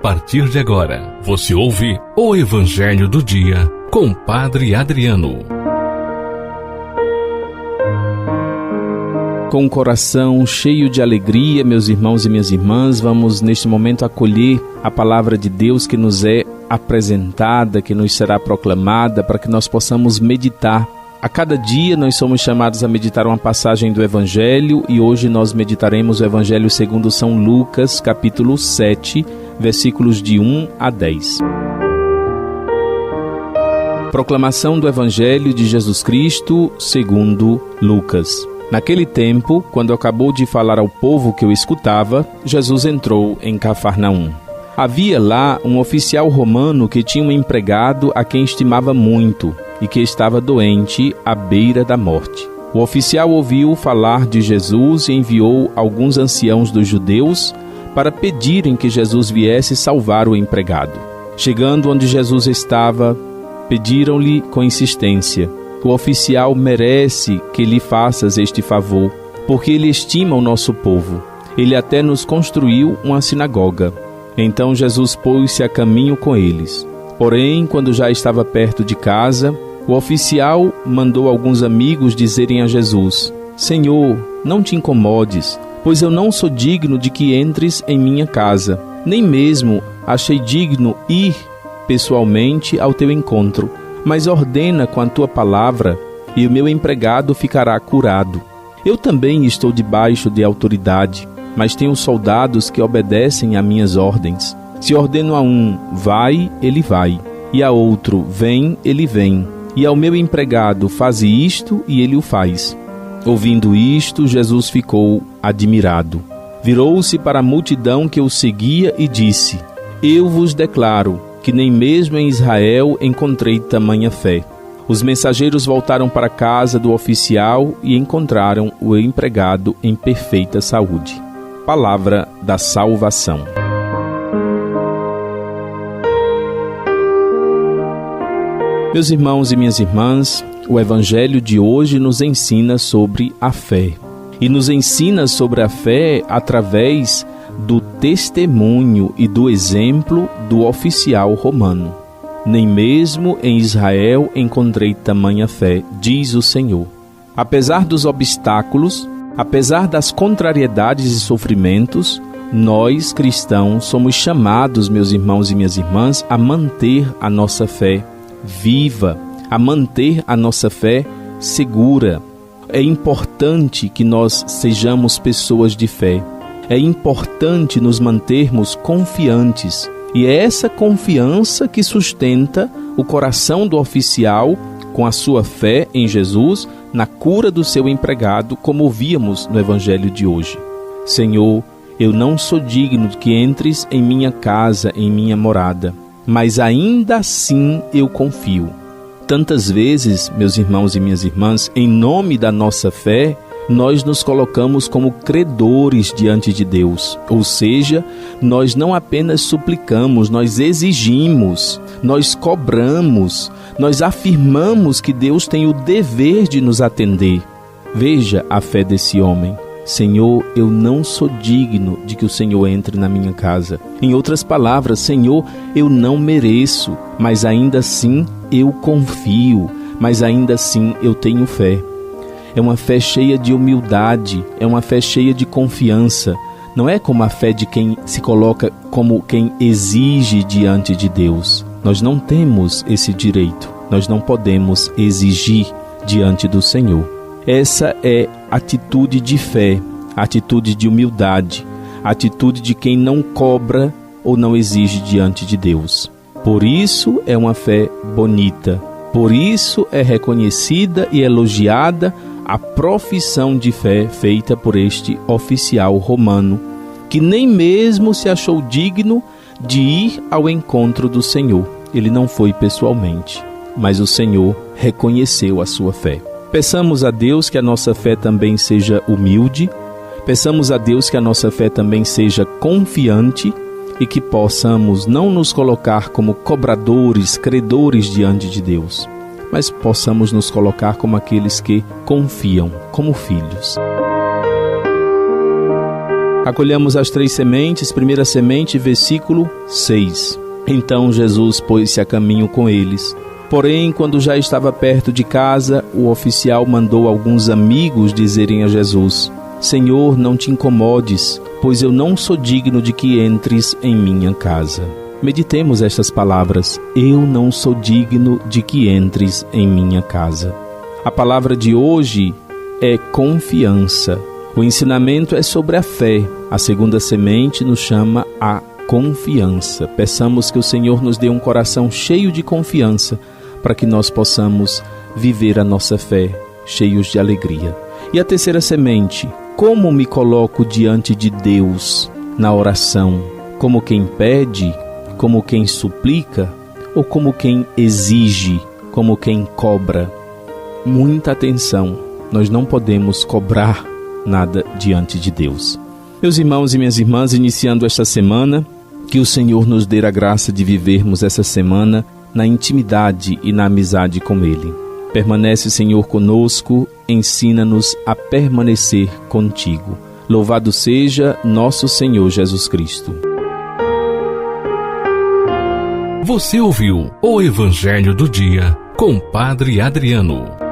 partir de agora, você ouve o Evangelho do Dia com Padre Adriano. Com o coração cheio de alegria, meus irmãos e minhas irmãs, vamos neste momento acolher a palavra de Deus que nos é apresentada, que nos será proclamada, para que nós possamos meditar. A cada dia nós somos chamados a meditar uma passagem do Evangelho e hoje nós meditaremos o Evangelho segundo São Lucas, capítulo 7, versículos de 1 a 10. Proclamação do Evangelho de Jesus Cristo segundo Lucas. Naquele tempo, quando acabou de falar ao povo que o escutava, Jesus entrou em Cafarnaum. Havia lá um oficial romano que tinha um empregado a quem estimava muito e que estava doente à beira da morte. O oficial ouviu falar de Jesus e enviou alguns anciãos dos judeus para pedirem que Jesus viesse salvar o empregado. Chegando onde Jesus estava, pediram-lhe com insistência: o oficial merece que lhe faças este favor, porque ele estima o nosso povo. Ele até nos construiu uma sinagoga. Então Jesus pôs-se a caminho com eles. Porém, quando já estava perto de casa, o oficial mandou alguns amigos dizerem a Jesus: Senhor, não te incomodes, pois eu não sou digno de que entres em minha casa. Nem mesmo achei digno ir pessoalmente ao teu encontro. Mas ordena com a tua palavra, e o meu empregado ficará curado. Eu também estou debaixo de autoridade, mas tenho soldados que obedecem a minhas ordens. Se ordeno a um, vai, ele vai, e a outro, vem, ele vem, e ao meu empregado, faze isto, e ele o faz. Ouvindo isto, Jesus ficou admirado. Virou-se para a multidão que o seguia e disse: Eu vos declaro que nem mesmo em Israel encontrei tamanha fé. Os mensageiros voltaram para a casa do oficial e encontraram o empregado em perfeita saúde. Palavra da salvação. Meus irmãos e minhas irmãs, o Evangelho de hoje nos ensina sobre a fé. E nos ensina sobre a fé através do testemunho e do exemplo do oficial romano. Nem mesmo em Israel encontrei tamanha fé, diz o Senhor. Apesar dos obstáculos, apesar das contrariedades e sofrimentos, nós, cristãos, somos chamados, meus irmãos e minhas irmãs, a manter a nossa fé viva, a manter a nossa fé segura. É importante que nós sejamos pessoas de fé. É importante nos mantermos confiantes, e é essa confiança que sustenta o coração do oficial com a sua fé em Jesus na cura do seu empregado, como víamos no Evangelho de hoje. Senhor, eu não sou digno de que entres em minha casa, em minha morada, mas ainda assim eu confio. Tantas vezes, meus irmãos e minhas irmãs, em nome da nossa fé, nós nos colocamos como credores diante de Deus. Ou seja, nós não apenas suplicamos, nós exigimos, nós cobramos, nós afirmamos que Deus tem o dever de nos atender. Veja a fé desse homem. Senhor, eu não sou digno de que o Senhor entre na minha casa. Em outras palavras, Senhor, eu não mereço, mas ainda assim eu confio, mas ainda assim eu tenho fé. É uma fé cheia de humildade, é uma fé cheia de confiança. Não é como a fé de quem se coloca como quem exige diante de Deus. Nós não temos esse direito, nós não podemos exigir diante do Senhor. Essa é a atitude de fé, a atitude de humildade, a atitude de quem não cobra ou não exige diante de Deus. Por isso é uma fé bonita, por isso é reconhecida e elogiada a profissão de fé feita por este oficial romano, que nem mesmo se achou digno de ir ao encontro do Senhor. Ele não foi pessoalmente, mas o Senhor reconheceu a sua fé. Peçamos a Deus que a nossa fé também seja humilde, peçamos a Deus que a nossa fé também seja confiante e que possamos não nos colocar como cobradores, credores diante de Deus, mas possamos nos colocar como aqueles que confiam, como filhos. Acolhamos as 3 sementes. Primeira semente, versículo 6. Então Jesus pôs-se a caminho com eles. Porém, quando já estava perto de casa, o oficial mandou alguns amigos dizerem a Jesus: Senhor, não te incomodes, pois eu não sou digno de que entres em minha casa. Meditemos estas palavras: eu não sou digno de que entres em minha casa. A palavra de hoje é confiança. O ensinamento é sobre a fé. A segunda semente nos chama a confiança. Peçamos que o Senhor nos dê um coração cheio de confiança para que nós possamos viver a nossa fé cheios de alegria. E a terceira semente: como me coloco diante de Deus na oração? Como quem pede, como quem suplica ou como quem exige, como quem cobra? Muita atenção, nós não podemos cobrar nada diante de Deus. Meus irmãos e minhas irmãs, iniciando esta semana, que o Senhor nos dê a graça de vivermos essa semana na intimidade e na amizade com Ele. Permanece, Senhor, conosco, ensina-nos a permanecer contigo. Louvado seja nosso Senhor Jesus Cristo. Você ouviu o Evangelho do Dia com Padre Adriano.